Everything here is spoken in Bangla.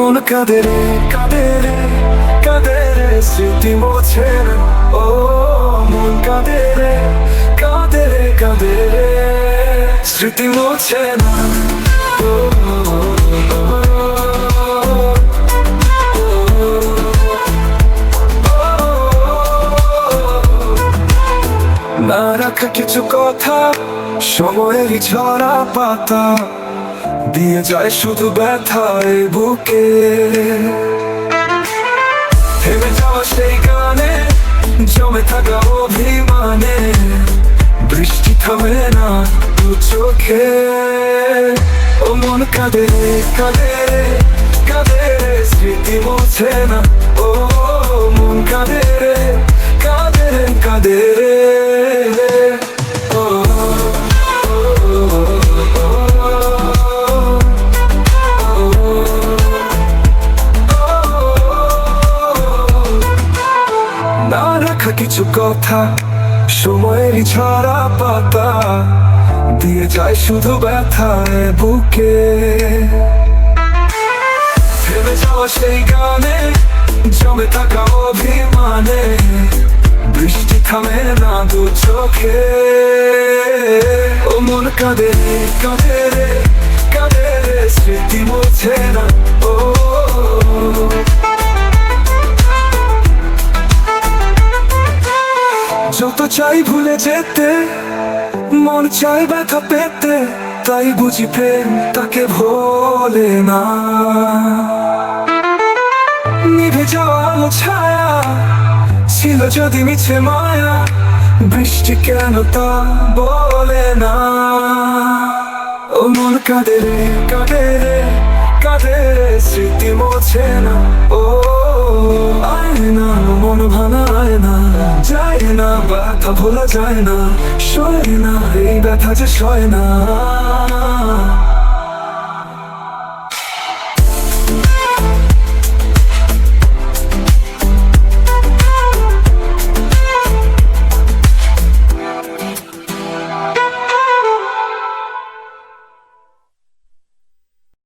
মন কাঁদে রে, কাঁদে রে, কাঁদে রে, স্মৃতি মোছে না। ও মন কাঁদে রে, কাঁদে রে, কাঁদে রে, স্মৃতি মোছে না। ও, না রাখা কিছু কথা, সময়েরই ঝরা পাতা দিয়ে যায় শুধু ব্যথায় বুকে। থেমে যাওয়া সেই গানে, জমে থাকা অভিমানে, বৃষ্টি থামে না দু চোখে। ও মন কাঁদে রে, কাঁদে রে, কাঁদে রে, স্মৃতি মোছে না। ও মন কাঁদে রে, কাঁদে রে, কাঁদে রে। না রাখা কিছু কথা, সময়েরই ঝরা পাতা দিয়ে যায় শুধু ব্যথায় বুকে। থেমে যাওয়া সেই গানে, জমে থাকা অভিমানে, বৃষ্টি থামে না দু চোখে। ও মন কাঁদে রে, কাঁদে রে, কাঁদে রে, স্মৃতি মোছে না। ও যত চাই ভুলে যেতে, মন চাই ব্যথা পেতে, তাই বুঝি প্রেম তাকে ভোলে না। নিভে যাওয়া আলো ছায়া ছিল যদি মিছে মায়া, বৃষ্টি কেন তা বলে না। ও মন কাঁদে রে, কাঁদে রে, কাঁদে রে, স্মৃতি মোছে না। ও আয় না মন ভাঙায় না, যায় না ব্যথা ভোলা যায় না, সয় না এই ব্যথা যে সয় না।